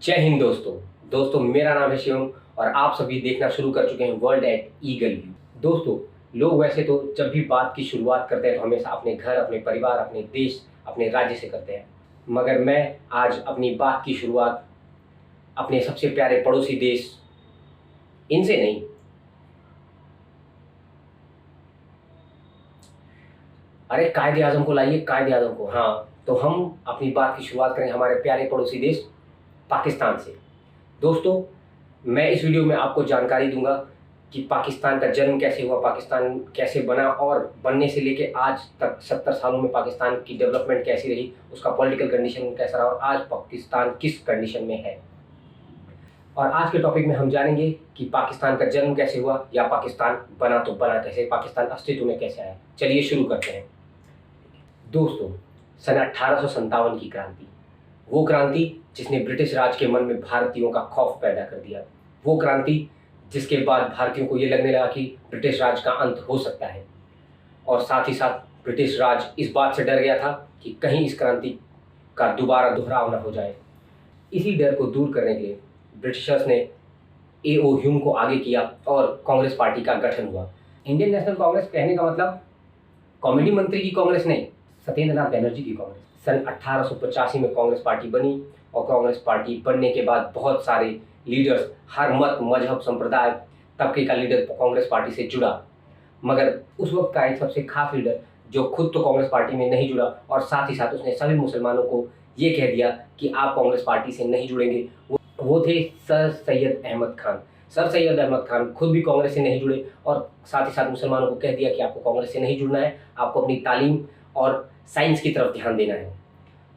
जय हिंद दोस्तों मेरा नाम है शिवम और आप सभी देखना शुरू कर चुके हैं वर्ल्ड एट ईगल व्यू। दोस्तों, लोग वैसे तो जब भी बात की शुरुआत करते हैं तो हमेशा अपने घर, अपने परिवार, अपने देश, अपने राज्य से करते हैं, मगर मैं आज अपनी बात की शुरुआत अपने सबसे प्यारे पड़ोसी देश इनसे नहीं, अरे कायदे आजम को लाइए, कायदे आजम को। हाँ, तो हम अपनी बात की शुरुआत करें हमारे प्यारे पड़ोसी देश पाकिस्तान से। दोस्तों, मैं इस वीडियो में आपको जानकारी दूंगा कि पाकिस्तान का जन्म कैसे हुआ, पाकिस्तान कैसे बना और बनने से लेके आज तक 70 सालों में पाकिस्तान की डेवलपमेंट कैसी रही, उसका पॉलिटिकल कंडीशन कैसा रहा और आज पाकिस्तान किस कंडीशन में है। और आज के टॉपिक में हम जानेंगे कि पाकिस्तान का जन्म कैसे हुआ या पाकिस्तान बना तो बना कैसे, पाकिस्तान अस्तित्व में कैसे आया। चलिए शुरू करते हैं। दोस्तों, सन 1857 की क्रांति, वो क्रांति जिसने ब्रिटिश राज के मन में भारतीयों का खौफ पैदा कर दिया, वो क्रांति जिसके बाद भारतीयों को ये लगने लगा कि ब्रिटिश राज का अंत हो सकता है, और साथ ही साथ ब्रिटिश राज इस बात से डर गया था कि कहीं इस क्रांति का दोबारा दोहराव न हो जाए। इसी डर को दूर करने के लिए ब्रिटिशर्स ने A.O. ह्यूम को आगे किया और कांग्रेस पार्टी का गठन हुआ। इंडियन नेशनल कांग्रेस कहने का मतलब कॉमेडी मंत्री की कांग्रेस नहीं, सत्येंद्र नाथ बनर्जी की कांग्रेस। सन 1885 में कांग्रेस पार्टी बनी और कांग्रेस पार्टी बनने के बाद बहुत सारे लीडर्स, हर मत, मजहब, संप्रदाय, तबके का लीडर कांग्रेस पार्टी से जुड़ा, मगर उस वक्त का एक सबसे खास लीडर जो खुद तो कांग्रेस पार्टी में नहीं जुड़ा और साथ ही साथ उसने सभी मुसलमानों को ये कह दिया कि आप कांग्रेस पार्टी से नहीं जुड़ेंगे, वो थे सर सैयद अहमद खान। सर सैयद अहमद खान खुद भी कांग्रेस से नहीं जुड़े और साथ ही साथ मुसलमानों को कह दिया कि आपको कांग्रेस से नहीं जुड़ना है, आपको अपनी तालीम और साइंस की तरफ ध्यान देना है।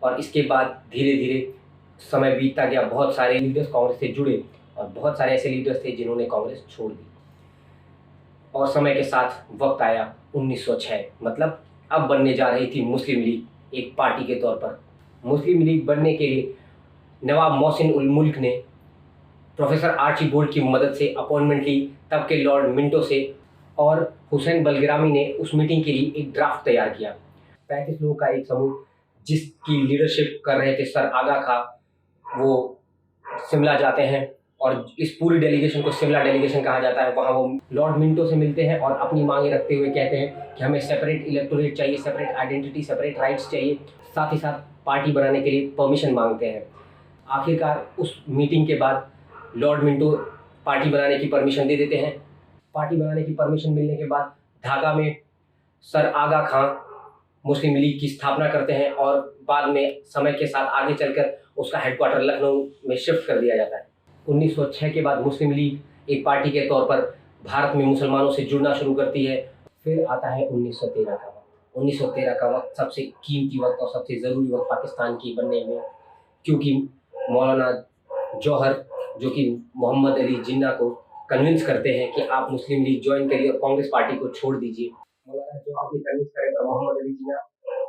और इसके बाद धीरे धीरे समय बीतता गया, बहुत सारे लीडर्स कांग्रेस से जुड़े और बहुत सारे ऐसे लीडर्स थे जिन्होंने कांग्रेस छोड़ दी। और समय के साथ वक्त आया 1906, मतलब अब बनने जा रही थी मुस्लिम लीग एक पार्टी के तौर पर। मुस्लिम लीग बनने के लिए नवाब मोहसिन उल मुल्क ने प्रोफेसर आर्चीबोल्ड की मदद से अपॉइंटमेंट ली, तब के लॉर्ड मिंटो से, और हुसैन बलगिरामी ने उस मीटिंग के लिए एक ड्राफ्ट तैयार किया। 35 लोगों का एक समूह जिसकी लीडरशिप कर रहे थे सर आगा खां, वो शिमला जाते हैं और इस पूरी डेलीगेशन को शिमला डेलीगेशन कहा जाता है। वहाँ वो लॉर्ड मिंटो से मिलते हैं और अपनी मांगे रखते हुए कहते हैं कि हमें सेपरेट इलेक्टोरेट चाहिए, सेपरेट आइडेंटिटी, सेपरेट राइट्स चाहिए, साथ ही साथ पार्टी बनाने के लिए परमिशन मांगते हैं। आखिरकार उस मीटिंग के बाद लॉर्ड मिंटो पार्टी बनाने की परमिशन दे देते हैं। पार्टी बनाने की परमिशन मिलने के बाद ढाका में सर आगा खां मुस्लिम लीग की स्थापना करते हैं और बाद में समय के साथ आगे चलकर उसका हेडक्वार्टर लखनऊ में शिफ्ट कर दिया जाता है। 1906 के बाद मुस्लिम लीग एक पार्टी के तौर पर भारत में मुसलमानों से जुड़ना शुरू करती है। फिर आता है 1913 का वक्त। 1913 का वक्त सबसे कीमती वक्त और सबसे ज़रूरी वक्त पाकिस्तान की बनने में, क्योंकि मौलाना जौहर जो कि मोहम्मद अली जिन्ना को कन्विंस करते हैं कि आप मुस्लिम लीग ज्वाइन करिए और कांग्रेस पार्टी को छोड़ दीजिए। मौलाना जौहर ने कन्विंस करें तो मोहम्मद अली जिन्ना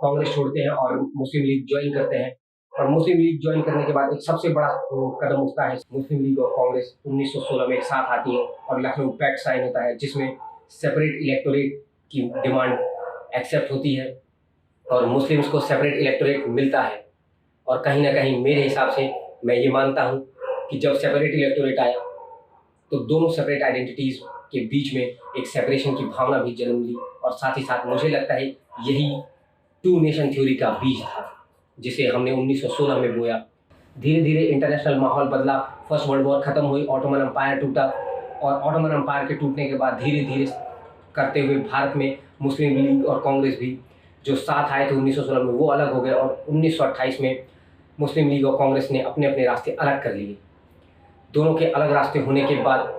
कांग्रेस छोड़ते हैं और मुस्लिम लीग ज्वाइन करते हैं। और मुस्लिम लीग ज्वाइन करने के बाद एक सबसे बड़ा कदम उठता है, मुस्लिम लीग और कांग्रेस 1916 में एक साथ आती है और लखनऊ पैक्ट साइन होता है, जिसमें सेपरेट इलेक्टोरेट की डिमांड एक्सेप्ट होती है और मुस्लिम्स को सेपरेट इलेक्टोरेट मिलता है। और कहीं ना कहीं मेरे हिसाब से मैं ये मानता हूँ कि जब सेपरेट इलेक्टोरेट आया तो दोनों सेपरेट आइडेंटिटीज़ के बीच में एक सेपरेशन की भावना भी जन्म ली और साथ ही साथ मुझे लगता है यही टू नेशन थ्योरी का बीज था जिसे हमने 1916 में बोया। धीरे धीरे इंटरनेशनल माहौल बदला, फर्स्ट वर्ल्ड वॉर ख़त्म हुई, ऑटोमन एम्पायर टूटा और ऑटोमन एम्पायर के टूटने के बाद धीरे धीरे करते हुए भारत में मुस्लिम लीग और कांग्रेस भी जो साथ आए थे 1916 में वो अलग हो गए और 1928 में मुस्लिम लीग और कांग्रेस ने अपने अपने रास्ते अलग कर लिए। दोनों के अलग रास्ते होने के बाद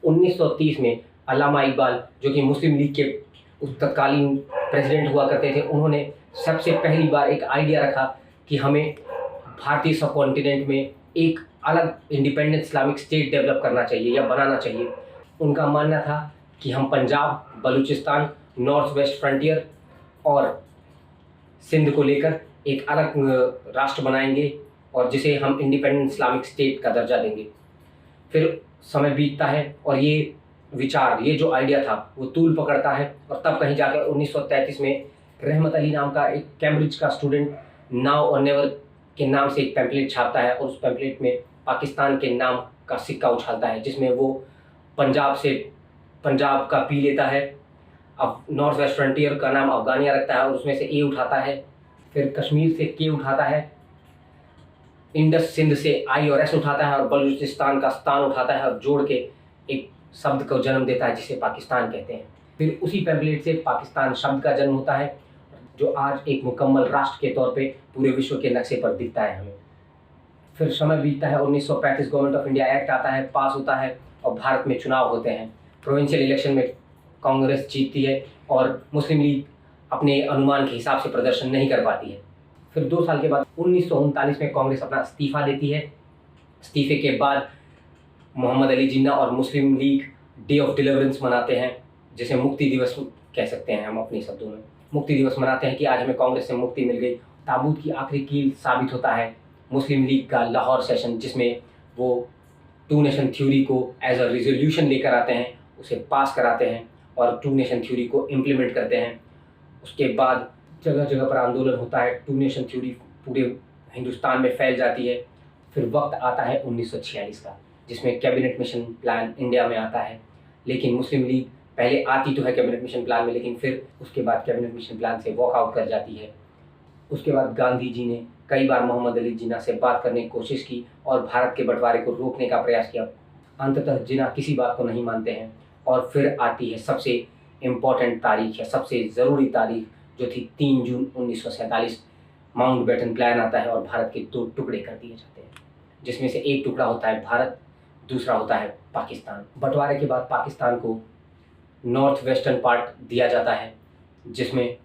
1930 में अल्लामा इकबाल जो कि मुस्लिम लीग के तत्कालीन प्रेसिडेंट हुआ करते थे, उन्होंने सबसे पहली बार एक आइडिया रखा कि हमें भारतीय सब कॉन्टिनेंट में एक अलग इंडिपेंडेंट इस्लामिक स्टेट डेवलप करना चाहिए या बनाना चाहिए। उनका मानना था कि हम Punjab, Balochistan, north west frontier और सिंध को लेकर एक अलग राष्ट्र बनाएंगे और जिसे हम इंडिपेंडेंट इस्लामिक स्टेट का दर्जा देंगे। फिर समय बीतता है और ये विचार, ये जो आइडिया था वो तूल पकड़ता है और तब कहीं जाकर 1933 में रहमत अली नाम का एक कैम्ब्रिज का स्टूडेंट नाउ और नेवर के नाम से एक पैम्पलेट छापता है और उस पैम्पलेट में पाकिस्तान के नाम का सिक्का उछालता है, जिसमें वो पंजाब का पी लेता है, अब नॉर्थ वेस्ट फ्रंटियर का नाम अफगानिया रखता है और उसमें से ए उठाता है, फिर कश्मीर से के उठाता है, इंडस सिंध से आई और एस उठाता है और बलूचिस्तान का स्तान उठाता है और जोड़ के एक शब्द को जन्म देता है जिसे पाकिस्तान कहते हैं। फिर उसी पैम्पलेट से पाकिस्तान शब्द का जन्म होता है, जो आज एक मुकम्मल राष्ट्र के तौर पे पूरे विश्व के नक्शे पर दिखता है हमें। फिर समय बीतता है, 1935 गवर्नमेंट ऑफ इंडिया एक्ट आता है, पास होता है और भारत में चुनाव होते हैं। प्रोविंशियल इलेक्शन में कांग्रेस जीतती है और मुस्लिम लीग अपने अनुमान के हिसाब से प्रदर्शन नहीं कर पाती है। फिर 2 साल के बाद 1939 में कांग्रेस अपना इस्तीफा देती है। इस्तीफे के बाद मोहम्मद अली जिन्ना और मुस्लिम लीग डे ऑफ डिलीवरेंस मनाते हैं, जिसे मुक्ति दिवस कह सकते हैं हम अपने शब्दों में। मुक्ति दिवस मनाते हैं कि आज हमें कांग्रेस से मुक्ति मिल गई। ताबूत की आखिरी कील साबित होता है मुस्लिम लीग का लाहौर सेशन, जिसमें वो 2 नेशन थ्योरी को एज अ रिजोल्यूशन लेकर आते हैं, उसे पास कराते हैं और 2 नेशन थ्योरी को इम्प्लीमेंट करते हैं। उसके बाद जगह जगह पर आंदोलन होता है, 2 नेशन थ्योरी पूरे हिंदुस्तान में फैल जाती है। फिर वक्त आता है 1946 का, जिसमें कैबिनेट मिशन प्लान इंडिया में आता है। लेकिन मुस्लिम लीग पहले आती तो है कैबिनेट मिशन प्लान में, लेकिन फिर उसके बाद कैबिनेट मिशन प्लान से वॉकआउट कर जाती है। उसके बाद गांधी जी ने कई बार मोहम्मद अली जिन्ना से बात करने की कोशिश की और भारत के बंटवारे को रोकने का प्रयास किया। अंततः जिन्ना किसी बात को नहीं मानते हैं और फिर आती है सबसे इम्पॉर्टेंट तारीख या सबसे ज़रूरी तारीख, जो थी 3 जून 1947। माउंटबेटन प्लान आता है और भारत के 2 टुकड़े कर दिए जाते हैं, जिसमें से एक टुकड़ा होता है भारत, दूसरा होता है पाकिस्तान। बंटवारे के बाद पाकिस्तान को नॉर्थ वेस्टर्न पार्ट दिया जाता है, जिसमें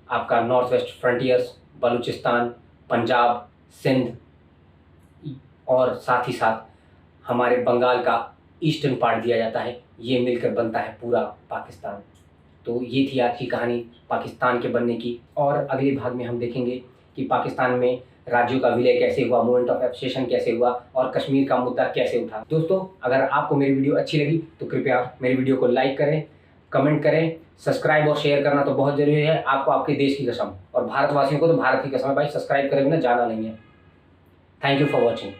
आपका north west frontiers, Balochistan, Punjab, Sindh और साथ ही साथ हमारे बंगाल का ईस्टर्न पार्ट दिया जाता है। ये मिलकर बनता है पूरा पाकिस्तान। तो ये थी आज की कहानी पाकिस्तान के बनने की, और अगले भाग में हम देखेंगे कि पाकिस्तान में राज्यों का विलय कैसे हुआ, मूवमेंट ऑफ एब्सेशन कैसे हुआ और कश्मीर का मुद्दा कैसे उठा। दोस्तों, अगर आपको मेरी वीडियो अच्छी लगी तो कृपया मेरी वीडियो को लाइक करें, कमेंट करें, सब्सक्राइब और शेयर करना तो बहुत जरूरी है। आपको आपके देश की कसम और भारतवासियों को तो भारत की कसम है भाई, सब्सक्राइब करे बिना जाना नहीं है। Thank you for watching.